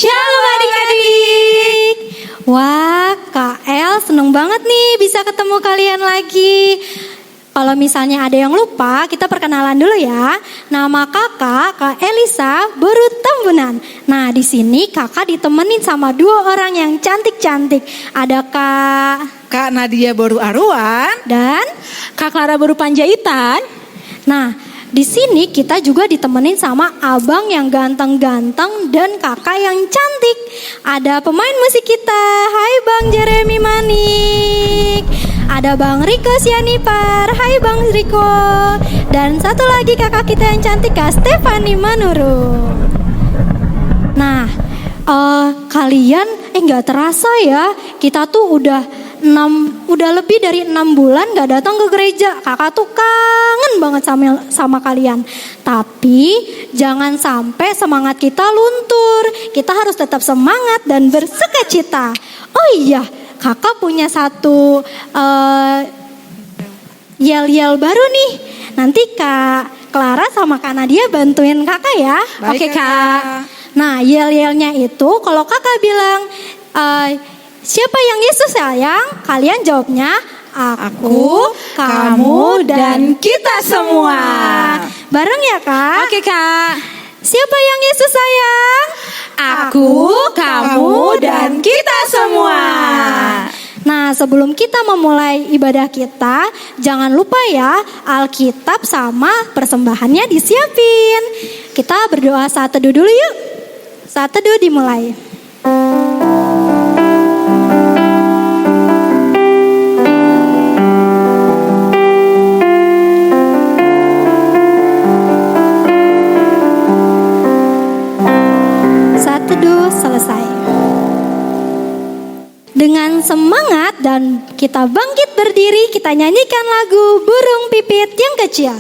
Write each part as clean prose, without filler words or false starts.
Shalom adik-adik. Wah, Kak El seneng banget nih bisa ketemu kalian lagi. Kalau misalnya ada yang lupa, kita perkenalan dulu ya. Nama kakak, Kak Elisa Boru Tambunan. Nah, di sini kakak ditemenin sama dua orang yang cantik-cantik. Ada Kak Nadia Boru Aruan dan Kak Clara Boru Panjaitan. Nah, di sini kita juga ditemenin sama abang yang ganteng-ganteng dan kakak yang cantik. Ada pemain musik kita. Hai Bang Jeremy Manik. Ada Bang Riko Sianipar. Hai Bang Riko. Dan satu lagi kakak kita yang cantik, Kak Stefani Manurung. Nah, kalian nggak terasa ya, kita tuh udah lebih dari 6 bulan gak datang ke gereja. Kakak tuh kangen banget sama kalian. Tapi jangan sampai semangat kita luntur. Kita harus tetap semangat dan bersukacita. Oh iya, kakak punya satu yel-yel baru nih. Nanti Kak Clara sama Kak Nadia bantuin kakak ya. Baik, Oke Kak. Nah, yel-yelnya itu kalau kakak bilang siapa yang Yesus sayang? Kalian jawabnya aku, kamu, dan kita semua. Bareng ya Kak? Oke Kak. Siapa yang Yesus sayang? Aku, kamu, dan kita semua. Nah, sebelum kita memulai ibadah kita, jangan lupa ya Alkitab sama persembahannya disiapin. Kita berdoa saat teduh dulu yuk. Saat teduh dimulai. Saat teduh selesai. Dengan semangat dan kita bangkit berdiri, kita nyanyikan lagu Burung Pipit yang Kecil.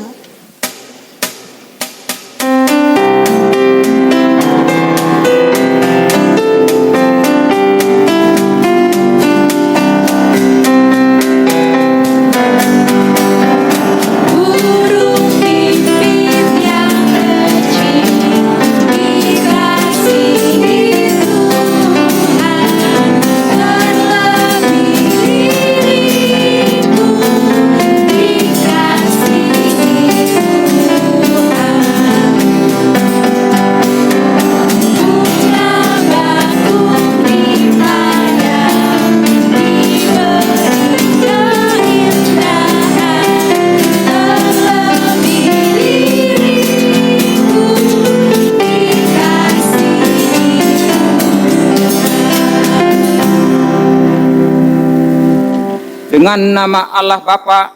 Dengan nama Allah Bapa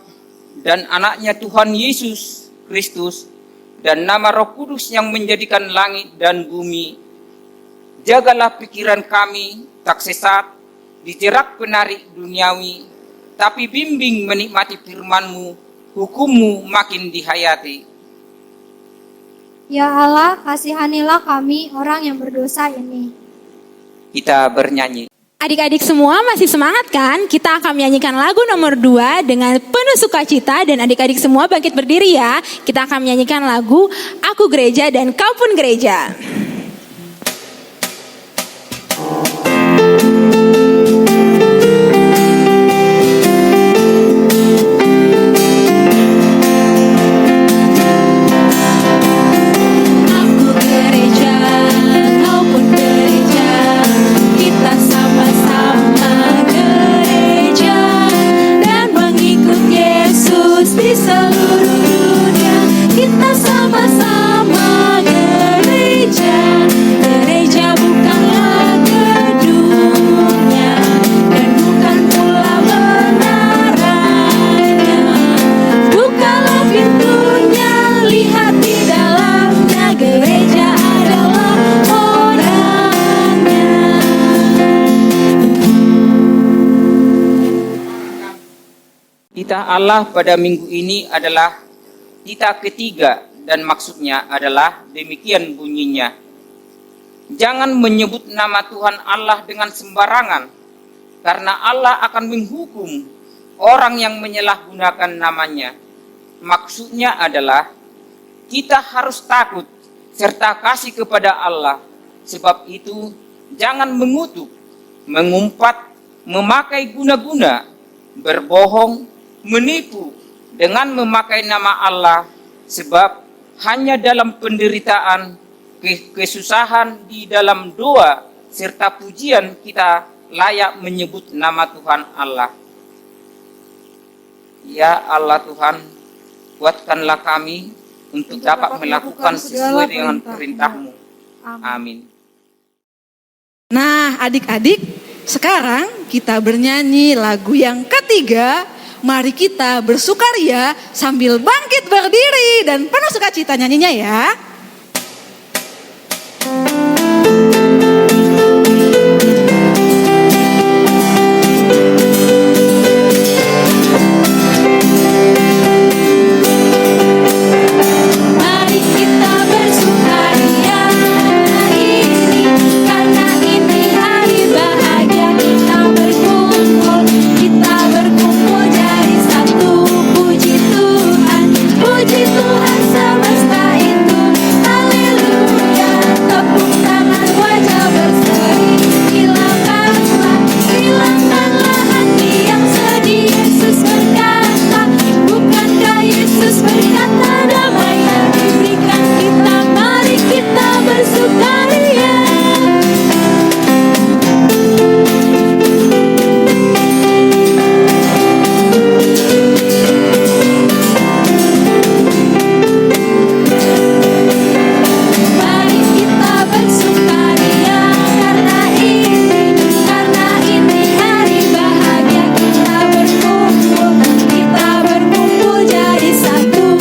dan anaknya Tuhan Yesus Kristus dan nama Roh Kudus yang menjadikan langit dan bumi, jagalah pikiran kami tak sesat di jerak penarik duniawi, tapi bimbing menikmati firman-Mu, hukum-Mu makin dihayati. Ya Allah, kasihanilah kami orang yang berdosa ini. Kita bernyanyi. Adik-adik semua masih semangat kan? Kita akan menyanyikan lagu nomor 2 dengan penuh sukacita. Dan adik-adik semua bangkit berdiri ya. Kita akan menyanyikan lagu Aku Gereja dan Kau Pun Gereja. Titah Allah pada minggu ini adalah titah ketiga dan maksudnya adalah demikian bunyinya. Jangan menyebut nama Tuhan Allah dengan sembarangan, karena Allah akan menghukum orang yang menyalahgunakan namanya. Maksudnya adalah kita harus takut serta kasih kepada Allah. Sebab itu jangan mengutuk, mengumpat, memakai guna-guna, berbohong, menipu dengan memakai nama Allah, sebab hanya dalam penderitaan, kesusahan di dalam doa serta pujian kita layak menyebut nama Tuhan Allah. Ya Allah Tuhan, kuatkanlah kami untuk dapat melakukan sesuai dengan perintah-Mu. Amin. Nah, adik-adik, sekarang kita bernyanyi lagu yang ketiga. Mari kita bersukaria sambil bangkit berdiri dan penuh sukacita nyanyinya ya. Mari kita bersukaria ini, karena ini hari bahagia. Kita berkumpul jadi satu. Puji Tuhan semesta itu. Haleluya. Tepuk tangan, wajah berseri. Hilangkanlah hati yang sedih. Yesus berkata, bukankah Yesus berkata, damai yang diberikan kita. Mari kita bersukaria. Mari kita bersukaria, karena ini hari bahagia. Kita berkumpul jadi satu.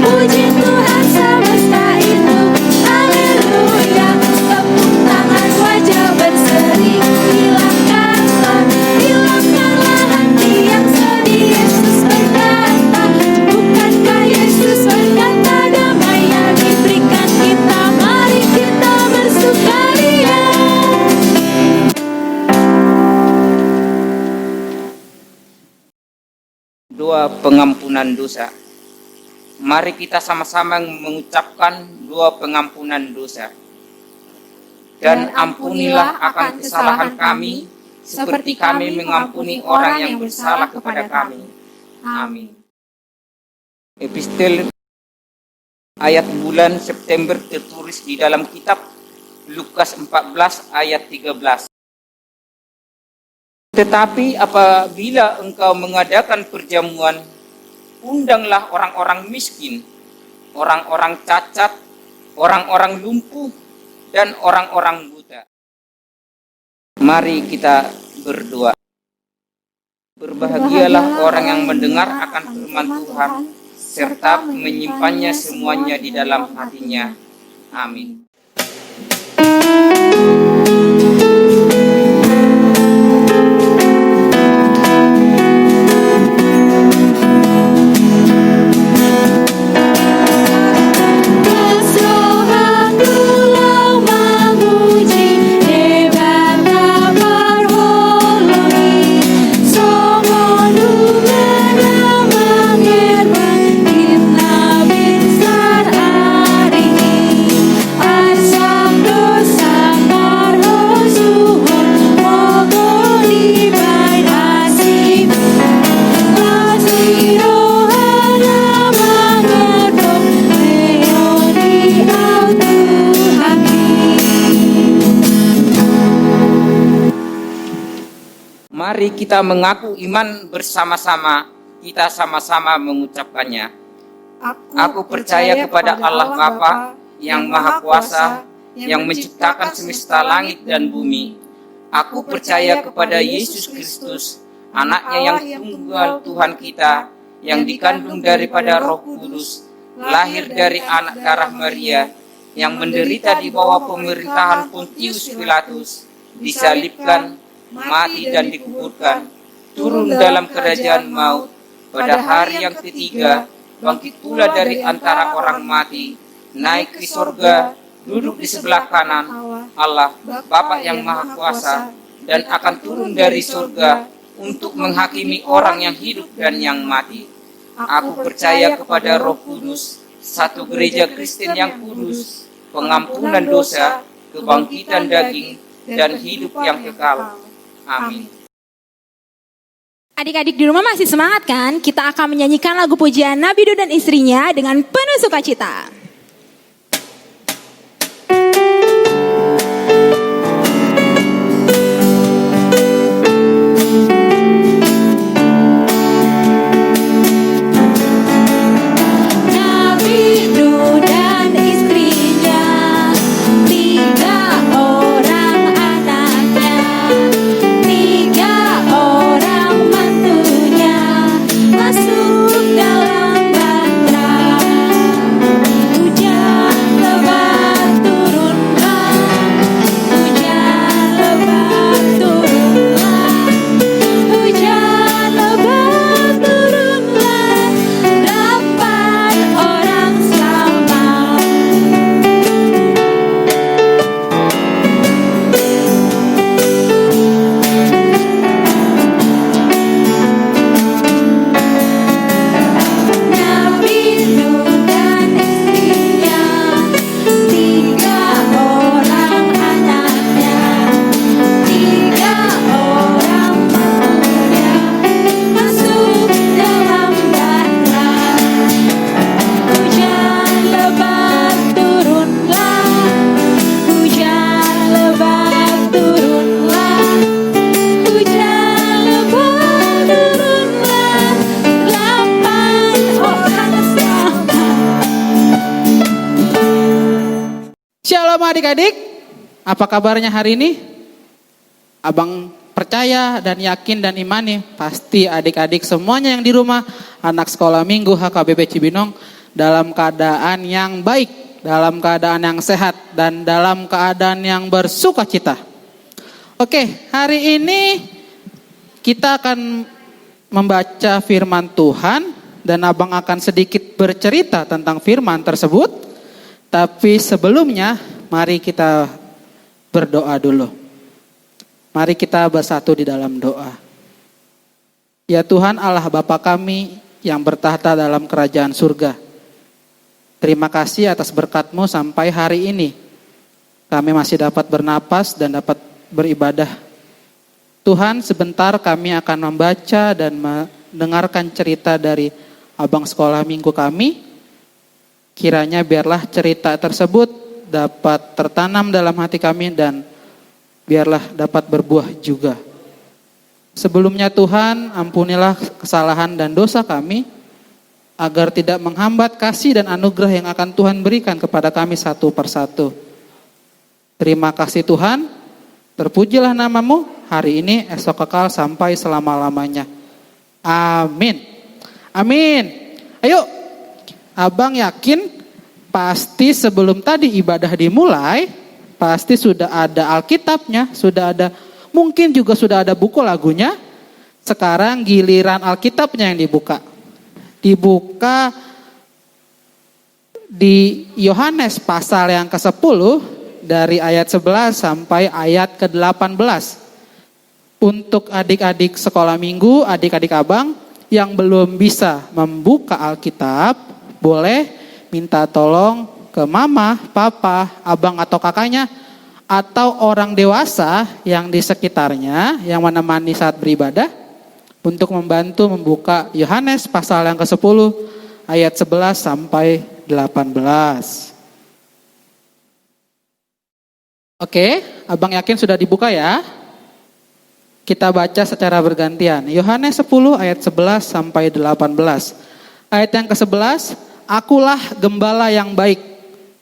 Puji Tuhan semesta itu. Haleluya. Tepuk tangan, wajah berseri. Hilangkanlah hati yang sedih. Yesus berkata, bukankah Yesus berkata, damai yang diberikan kita. Mari kita bersukaria. Doa pengampunan dosa. Mari kita sama-sama mengucapkan doa pengampunan dosa. Dan ampunilah akan kesalahan kami, seperti kami mengampuni orang yang bersalah kepada kami. Amin. Epistel ayat bulan September tertulis di dalam kitab Lukas 14 ayat 13. Tetapi apabila engkau mengadakan perjamuan, undanglah orang-orang miskin, orang-orang cacat, orang-orang lumpuh, dan orang-orang buta. Mari kita berdoa. Berbahagialah orang yang mendengar akan firman Tuhan, serta menyimpannya semuanya di dalam hatinya. Amin. Mari kita mengaku iman bersama-sama, kita sama-sama mengucapkannya. Aku percaya kepada Allah Bapa yang Maha Kuasa, yang menciptakan semesta langit dan bumi. Aku percaya kepada Yesus Kristus, anaknya yang tunggal Tuhan kita, yang dikandung daripada Roh Kudus, lahir dari anak darah Maria, yang menderita di bawah pemerintahan Pontius Pilatus, disalibkan, mati dan dikuburkan, turun dalam kerajaan maut, pada hari yang ketiga, bangkit pula dari antara orang mati, naik ke sorga, duduk di sebelah kanan Allah, Bapa yang Maha Kuasa, dan akan turun dari sorga untuk menghakimi orang yang hidup dan yang mati. Aku percaya kepada Roh Kudus, satu gereja Kristen yang kudus, pengampunan dosa, kebangkitan daging, dan hidup yang kekal. Amin. Adik-adik di rumah masih semangat kan? Kita akan menyanyikan lagu pujian Nabi Daud dan istrinya dengan penuh sukacita. Shalom adik-adik, apa kabarnya hari ini? Abang percaya dan yakin dan imani pasti adik-adik semuanya yang di rumah, anak sekolah minggu HKBP Cibinong dalam keadaan yang baik, dalam keadaan yang sehat, dan dalam keadaan yang bersukacita. Oke, hari ini kita akan membaca firman Tuhan dan abang akan sedikit bercerita tentang firman tersebut. Tapi sebelumnya, mari kita berdoa dulu. Mari kita bersatu di dalam doa. Ya Tuhan Allah Bapa kami yang bertahta dalam kerajaan surga. Terima kasih atas berkat-Mu sampai hari ini. Kami masih dapat bernapas dan dapat beribadah. Tuhan, sebentar kami akan membaca dan mendengarkan cerita dari abang sekolah minggu kami. Kiranya biarlah cerita tersebut dapat tertanam dalam hati kami dan biarlah dapat berbuah juga. Sebelumnya Tuhan, ampunilah kesalahan dan dosa kami, agar tidak menghambat kasih dan anugerah yang akan Tuhan berikan kepada kami satu persatu. Terima kasih Tuhan, terpujilah nama-Mu hari ini, esok kekal sampai selama-lamanya. Amin. Amin. Ayo, abang yakin pasti sebelum tadi ibadah dimulai, pasti sudah ada Alkitabnya, sudah ada, mungkin juga sudah ada buku lagunya. Sekarang giliran Alkitabnya yang dibuka. Dibuka di Yohanes pasal yang ke-10 dari ayat 11 sampai ayat ke-18. Untuk adik-adik sekolah minggu, adik-adik abang yang belum bisa membuka Alkitab, boleh minta tolong ke mama, papa, abang atau kakaknya, atau orang dewasa yang di sekitarnya yang menemani saat beribadah untuk membantu membuka Yohanes pasal yang ke-10 ayat 11 sampai 18. Oke, abang yakin sudah dibuka ya? Kita baca secara bergantian. Yohanes 10 ayat 11 sampai 18. Ayat yang ke-11, akulah gembala yang baik.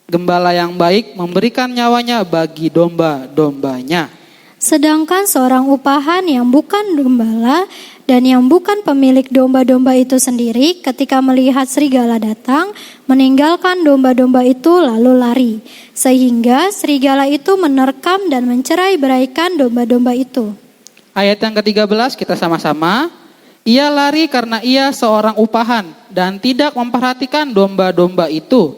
Gembala yang baik memberikan nyawanya bagi domba-dombanya. Sedangkan seorang upahan yang bukan gembala dan yang bukan pemilik domba-domba itu sendiri, ketika melihat serigala datang, meninggalkan domba-domba itu lalu lari. Sehingga serigala itu menerkam dan mencerai-beraikan domba-domba itu. Ayat yang ke-13 kita sama-sama. Ia lari karena ia seorang upahan dan tidak memperhatikan domba-domba itu.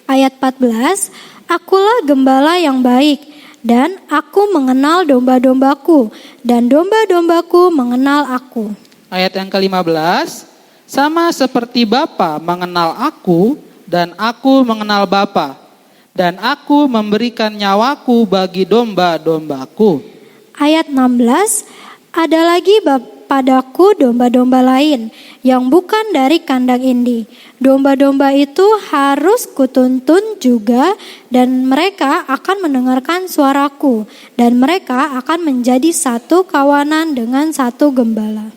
Ayat 14, akulah gembala yang baik dan aku mengenal domba-dombaku dan domba-dombaku mengenal aku. Ayat yang ke-15, sama seperti Bapa mengenal aku dan aku mengenal Bapa dan aku memberikan nyawaku bagi domba-dombaku. Ayat 16, ada lagi padaku domba-domba lain yang bukan dari kandang ini. Domba-domba itu harus kutuntun juga dan mereka akan mendengarkan suaraku dan mereka akan menjadi satu kawanan dengan satu gembala.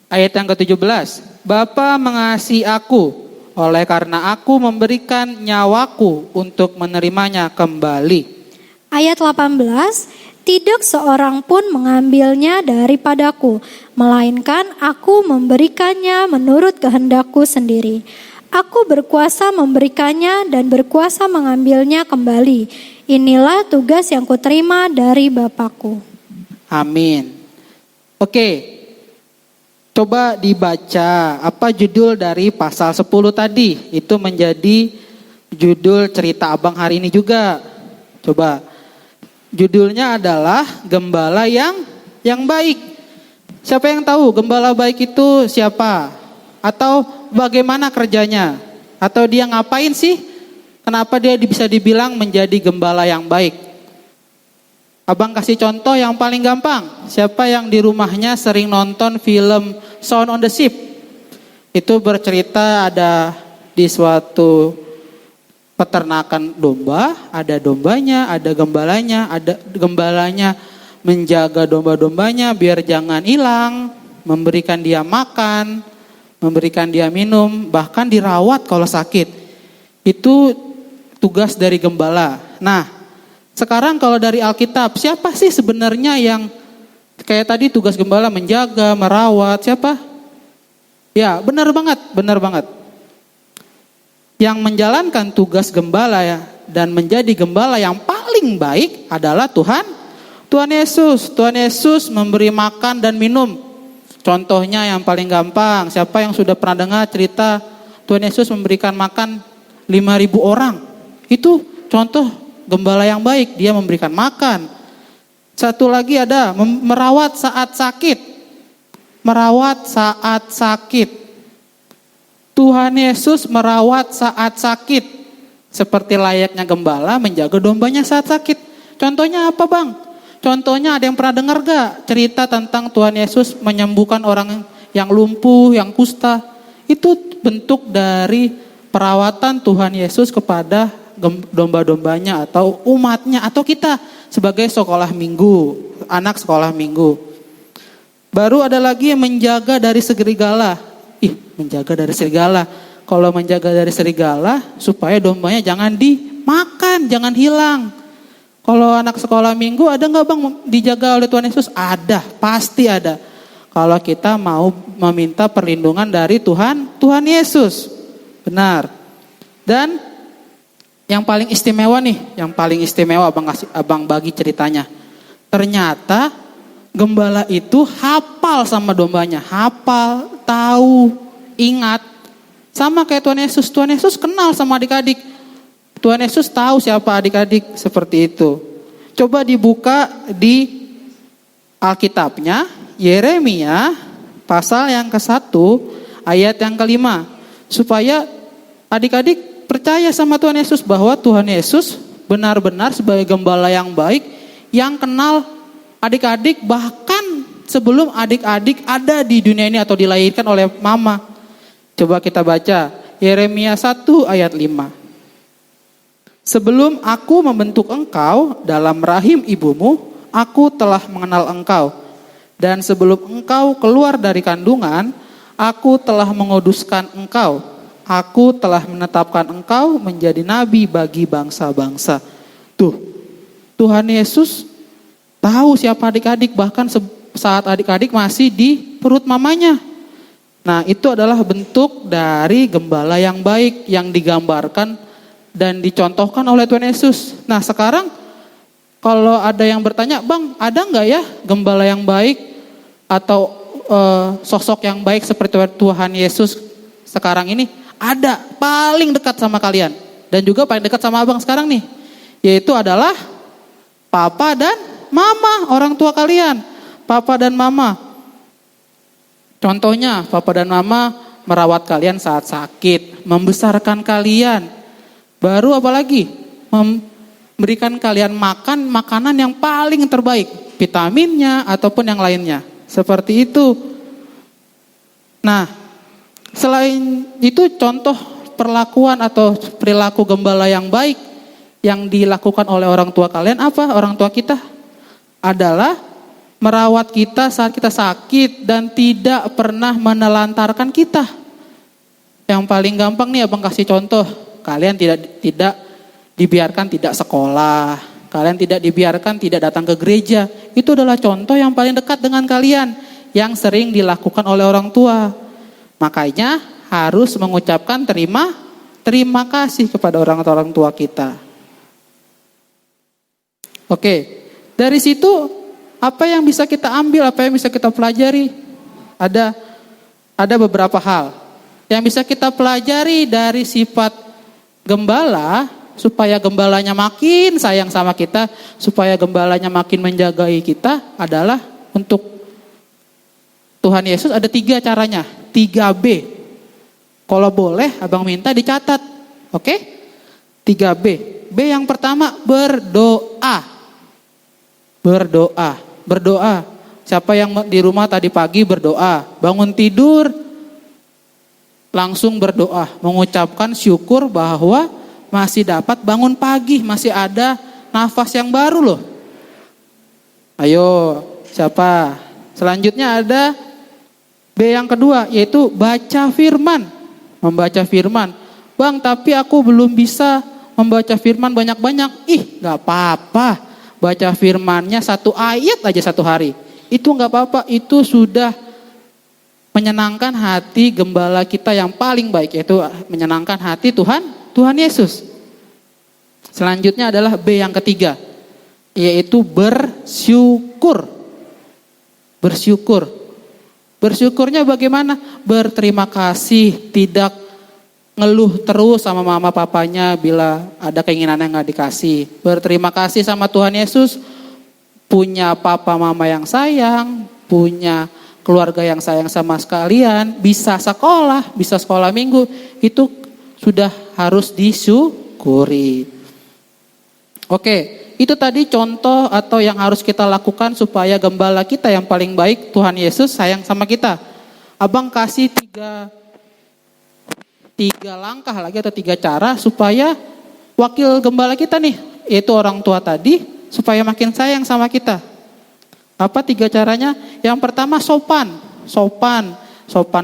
Ayat yang ke-17, Bapa mengasihi aku, oleh karena aku memberikan nyawaku untuk menerimanya kembali. Ayat 18, tidak seorang pun mengambilnya daripadaku, melainkan aku memberikannya menurut kehendakku sendiri. Aku berkuasa memberikannya dan berkuasa mengambilnya kembali. Inilah tugas yang kuterima dari Bapakku. Amin. Oke. Coba dibaca apa judul dari pasal 10 tadi. Itu menjadi judul cerita abang hari ini juga. Coba. Judulnya adalah Gembala yang baik. Siapa yang tahu gembala baik itu siapa? Atau bagaimana kerjanya? Atau dia ngapain sih? Kenapa dia bisa dibilang menjadi gembala yang baik? Abang kasih contoh yang paling gampang. Siapa yang di rumahnya sering nonton film Shaun on the Sheep? Itu bercerita ada di suatu peternakan domba, ada dombanya, ada gembalanya menjaga domba-dombanya biar jangan hilang, memberikan dia makan, memberikan dia minum, bahkan dirawat kalau sakit. Itu tugas dari gembala. Nah, sekarang kalau dari Alkitab, siapa sih sebenarnya yang kayak tadi tugas gembala menjaga, merawat, siapa? Ya, benar banget. Yang menjalankan tugas gembala ya dan menjadi gembala yang paling baik adalah Tuhan Yesus. Tuhan Yesus memberi makan dan minum. Contohnya yang paling gampang, siapa yang sudah pernah dengar cerita Tuhan Yesus memberikan makan 5.000 orang? Itu contoh gembala yang baik, dia memberikan makan. Satu lagi ada merawat saat sakit. Merawat saat sakit. Tuhan Yesus merawat saat sakit. Seperti layaknya gembala menjaga dombanya saat sakit. Contohnya apa bang? Contohnya ada yang pernah dengar gak? Cerita tentang Tuhan Yesus menyembuhkan orang yang lumpuh, yang kusta. Itu bentuk dari perawatan Tuhan Yesus kepada domba-dombanya atau umatnya. Atau kita sebagai sekolah minggu, anak sekolah minggu. Baru ada lagi yang menjaga dari serigala. Menjaga dari serigala. Kalau menjaga dari serigala supaya dombanya jangan dimakan, jangan hilang. Kalau anak sekolah minggu ada nggak bang dijaga oleh Tuhan Yesus? Ada, pasti ada. Kalau kita mau meminta perlindungan dari Tuhan Yesus, benar. Dan yang paling istimewa abang bagi ceritanya. Ternyata gembala itu hafal sama dombanya, tahu. Ingat, sama kayak Tuhan Yesus. Tuhan Yesus kenal sama adik-adik. Tuhan Yesus tahu siapa adik-adik, seperti itu. Coba dibuka di Alkitabnya, Yeremia pasal yang ke-1 ayat yang ke-5. Supaya adik-adik percaya sama Tuhan Yesus bahwa Tuhan Yesus benar-benar sebagai gembala yang baik, yang kenal adik-adik bahkan sebelum adik-adik ada di dunia ini atau dilahirkan oleh mama. Coba kita baca Yeremia 1 ayat 5. Sebelum aku membentuk engkau dalam rahim ibumu, aku telah mengenal engkau. Dan sebelum engkau keluar dari kandungan, aku telah menguduskan engkau. Aku telah menetapkan engkau menjadi nabi bagi bangsa-bangsa. Tuhan Yesus tahu siapa adik-adik bahkan saat adik-adik masih di perut mamanya. Nah, itu adalah bentuk dari gembala yang baik yang digambarkan dan dicontohkan oleh Tuhan Yesus. Nah, sekarang kalau ada yang bertanya, bang, ada nggak ya gembala yang baik atau sosok yang baik seperti Tuhan Yesus sekarang ini? Ada, paling dekat sama kalian dan juga paling dekat sama abang sekarang nih, yaitu adalah papa dan mama, orang tua kalian, papa dan mama. Contohnya, papa dan mama merawat kalian saat sakit, membesarkan kalian. Baru apa lagi? memberikan kalian makan makanan yang paling terbaik, vitaminnya ataupun yang lainnya. Seperti itu. Nah, selain itu contoh perlakuan atau perilaku gembala yang baik yang dilakukan oleh orang tua kalian apa? Orang tua kita adalah merawat kita saat kita sakit dan tidak pernah menelantarkan kita. Yang paling gampang nih abang kasih contoh, kalian tidak dibiarkan tidak sekolah, kalian tidak dibiarkan tidak datang ke gereja. Itu adalah contoh yang paling dekat dengan kalian yang sering dilakukan oleh orang tua. Makanya harus mengucapkan terima kasih kepada orang tua kita. Oke, dari situ apa yang bisa kita ambil, apa yang bisa kita pelajari? Ada beberapa hal yang bisa kita pelajari dari sifat gembala supaya gembalanya makin sayang sama kita, supaya gembalanya makin menjagai kita adalah untuk Tuhan Yesus ada 3 caranya, 3B. Kalau boleh abang minta dicatat, oke? 3B. B yang pertama berdoa. Berdoa. Siapa yang di rumah tadi pagi berdoa, bangun tidur langsung berdoa, mengucapkan syukur bahwa masih dapat bangun pagi, masih ada nafas yang baru loh. Ayo, siapa? Selanjutnya ada B yang kedua, yaitu baca firman. Membaca firman. Bang, tapi aku belum bisa membaca firman banyak-banyak. Gak apa-apa. Baca firmannya 1 ayat aja 1 hari. Itu gak apa-apa, itu sudah menyenangkan hati gembala kita yang paling baik, yaitu menyenangkan hati Tuhan Yesus. Selanjutnya adalah B yang ketiga, yaitu bersyukur. Bersyukurnya bagaimana? Berterima kasih, tidak ngeluh terus sama mama papanya bila ada keinginan yang gak dikasih. Berterima kasih sama Tuhan Yesus, punya papa mama yang sayang, punya keluarga yang sayang sama sekalian, bisa sekolah minggu, itu sudah harus disyukuri. Oke, itu tadi contoh atau yang harus kita lakukan supaya gembala kita yang paling baik, Tuhan Yesus, sayang sama kita. Abang kasih 3 langkah lagi atau 3 cara supaya wakil gembala kita nih, yaitu orang tua tadi, supaya makin sayang sama kita. Apa 3 caranya? Yang pertama sopan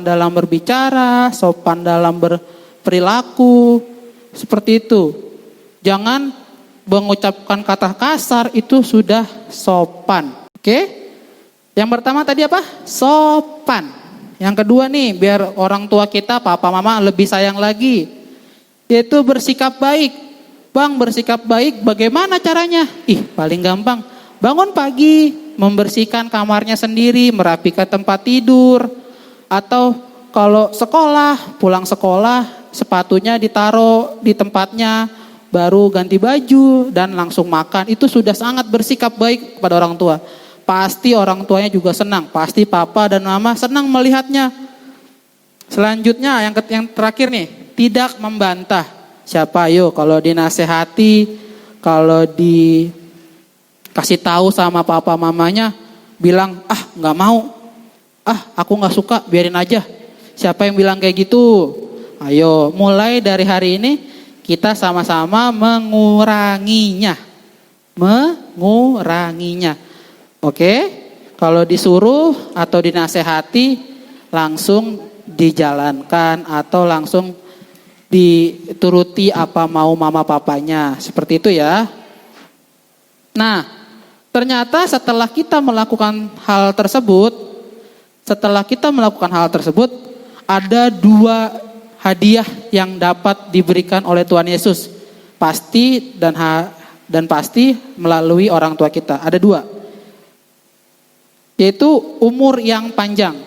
dalam berbicara, sopan dalam berperilaku, seperti itu. Jangan mengucapkan kata kasar, itu sudah sopan. Oke? Yang pertama tadi apa? Sopan. Yang kedua nih, biar orang tua kita, papa mama lebih sayang lagi, yaitu bersikap baik. Bang, bersikap baik bagaimana caranya? Paling gampang, bangun pagi, membersihkan kamarnya sendiri, merapikan tempat tidur, atau kalau sekolah, pulang sekolah, sepatunya ditaruh di tempatnya, baru ganti baju dan langsung makan. Itu sudah sangat bersikap baik kepada orang tua. Pasti orang tuanya juga senang, pasti papa dan mama senang melihatnya. Selanjutnya yang terakhir nih, tidak membantah. Siapa ayo kalau dinasehati, kalau dikasih tahu sama papa mamanya, bilang nggak mau, aku nggak suka, biarin aja. Siapa yang bilang kayak gitu? Ayo mulai dari hari ini kita sama-sama menguranginya. Oke? Kalau disuruh atau dinasehati langsung dijalankan atau langsung dituruti apa mau mama papanya. Seperti itu ya. Nah, ternyata setelah kita melakukan hal tersebut, ada 2 hadiah yang dapat diberikan oleh Tuhan Yesus. Pasti dan pasti melalui orang tua kita. Ada 2. Yaitu umur yang panjang.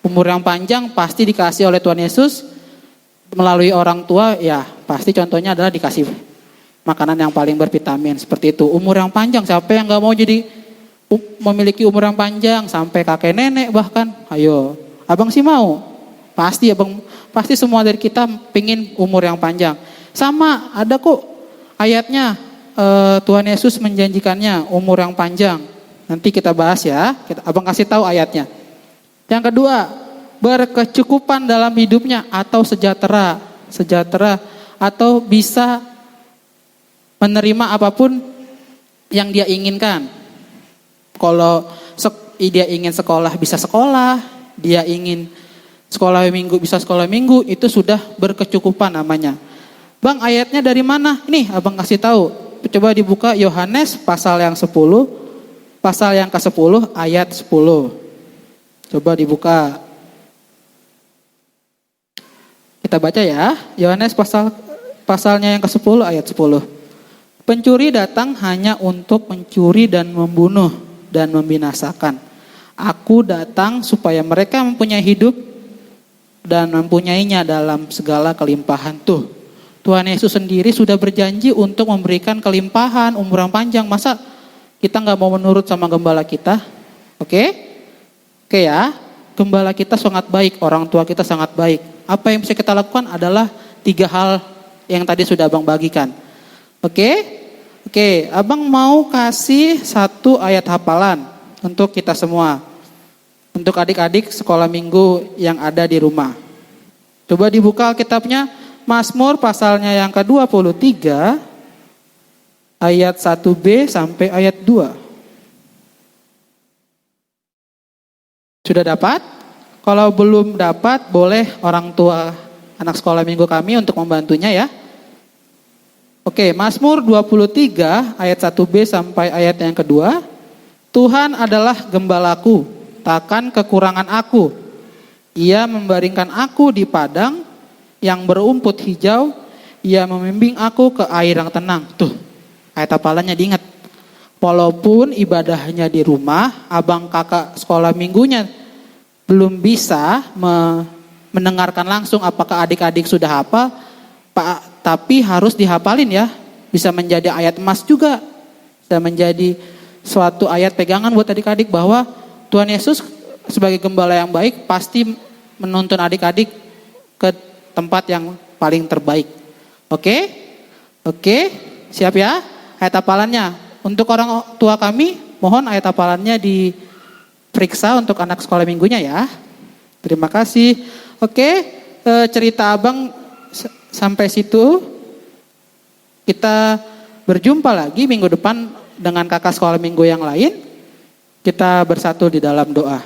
Umur yang panjang pasti dikasih oleh Tuhan Yesus. Melalui orang tua ya pasti contohnya adalah dikasih makanan yang paling bervitamin. Seperti itu. Umur yang panjang, siapa yang gak mau jadi memiliki umur yang panjang sampai kakek nenek bahkan. Ayo, abang sih mau. Pasti semua dari kita pengen umur yang panjang. Sama ada kok ayatnya Tuhan Yesus menjanjikannya umur yang panjang. Nanti kita bahas ya, abang kasih tahu ayatnya. Yang kedua, berkecukupan dalam hidupnya atau sejahtera atau bisa menerima apapun yang dia inginkan. Kalau dia ingin sekolah bisa sekolah, dia ingin sekolah minggu bisa sekolah minggu, itu sudah berkecukupan namanya. Bang, ayatnya dari mana? Nih, abang kasih tahu. Coba dibuka Yohanes pasal yang 10, pasal yang ke-10 ayat 10. Coba dibuka. Kita baca ya, Yohanes pasalnya yang ke-10 ayat 10. Pencuri datang hanya untuk mencuri dan membunuh dan membinasakan. Aku datang supaya mereka mempunyai hidup dan mempunyainya dalam segala kelimpahan. Tuh, Tuhan Yesus sendiri sudah berjanji untuk memberikan kelimpahan, umur yang panjang. Masa kita gak mau menurut sama gembala kita? Oke ya, gembala kita sangat baik, orang tua kita sangat baik. Apa yang bisa kita lakukan adalah 3 hal yang tadi sudah abang bagikan. Oke, abang mau kasih 1 ayat hafalan untuk kita semua. Untuk adik-adik sekolah minggu yang ada di rumah. Coba dibuka Alkitabnya, Mazmur pasalnya yang ke-23 ayat 1b sampai ayat 2. Sudah dapat? Kalau belum dapat, boleh orang tua anak sekolah minggu kami untuk membantunya ya. Oke, Mazmur 23 ayat 1b sampai ayat yang kedua. Tuhan adalah gembalaku, takkan kekurangan aku. Ia membaringkan aku di padang yang berumput hijau, ia membimbing aku ke air yang tenang. Tuh, ayat hafalannya diingat. Walaupun ibadahnya di rumah, abang kakak sekolah minggunya belum bisa mendengarkan langsung apakah adik-adik sudah hafal, tapi harus dihafalin ya. Bisa menjadi ayat emas juga. Bisa menjadi suatu ayat pegangan buat adik-adik bahwa Tuhan Yesus sebagai gembala yang baik pasti menuntun adik-adik ke tempat yang paling terbaik. Oke, siap ya? Ayat hafalannya. Untuk orang tua kami, mohon ayat hafalannya diperiksa untuk anak sekolah minggunya ya. Terima kasih. Oke, cerita abang sampai situ. Kita berjumpa lagi minggu depan dengan kakak sekolah minggu yang lain. Kita bersatu di dalam doa.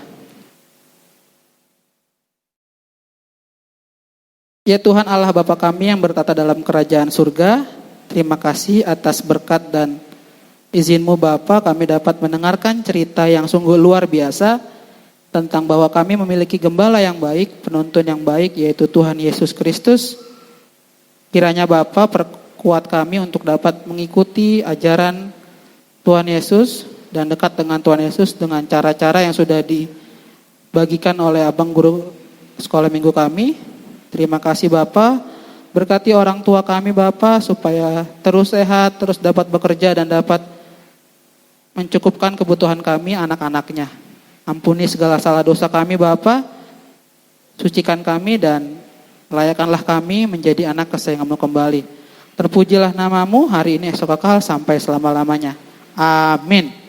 Ya Tuhan Allah Bapa kami yang bertata dalam kerajaan surga, terima kasih atas berkat dan izin-Mu Bapa, kami dapat mendengarkan cerita yang sungguh luar biasa tentang bahwa kami memiliki gembala yang baik, penuntun yang baik, yaitu Tuhan Yesus Kristus. Kiranya Bapa perkuat kami untuk dapat mengikuti ajaran Tuhan Yesus dan dekat dengan Tuhan Yesus dengan cara-cara yang sudah dibagikan oleh abang guru sekolah minggu kami. Terima kasih Bapak, berkati orang tua kami Bapak supaya terus sehat, terus dapat bekerja dan dapat mencukupkan kebutuhan kami anak-anaknya. Ampuni segala salah dosa kami Bapak, sucikan kami dan layakanlah kami menjadi anak kesayangan-Mu kembali. Terpujilah nama-Mu hari ini esok kekal sampai selama-lamanya. Amin.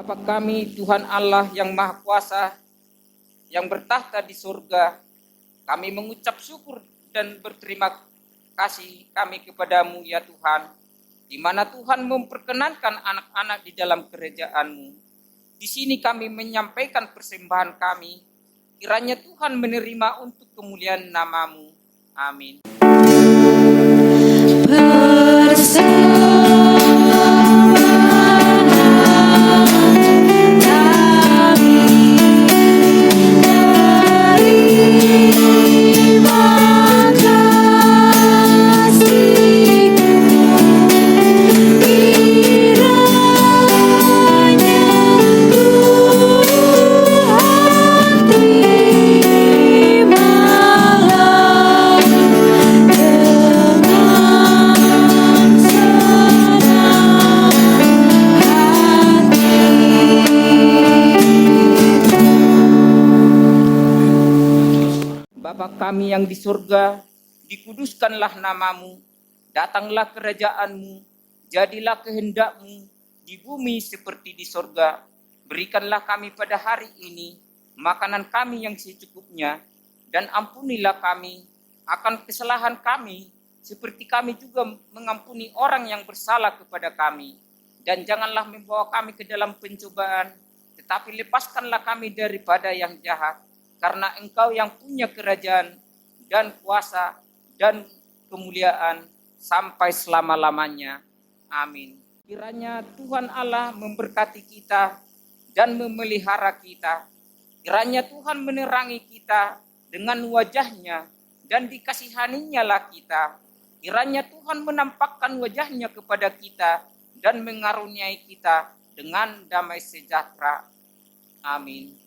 Bapa kami, Tuhan Allah yang Maha Kuasa, yang bertahta di surga, kami mengucap syukur dan berterima kasih kami kepadamu ya Tuhan, di mana Tuhan memperkenankan anak-anak di dalam kerajaan-Mu. Di sini kami menyampaikan persembahan kami. Kiranya Tuhan menerima untuk kemuliaan nama-Mu. Amin. Bapa kami yang di surga, dikuduskanlah nama-Mu, datanglah kerajaan-Mu, jadilah kehendak-Mu di bumi seperti di surga. Berikanlah kami pada hari ini makanan kami yang secukupnya, dan ampunilah kami akan kesalahan kami, seperti kami juga mengampuni orang yang bersalah kepada kami. Dan janganlah membawa kami ke dalam pencobaan, tetapi lepaskanlah kami daripada yang jahat. Karena Engkau yang punya kerajaan dan kuasa dan kemuliaan sampai selama-lamanya. Amin. Kiranya Tuhan Allah memberkati kita dan memelihara kita. Kiranya Tuhan menerangi kita dengan wajah-Nya dan dikasihaninya lah kita. Kiranya Tuhan menampakkan wajah-Nya kepada kita dan mengaruniai kita dengan damai sejahtera. Amin.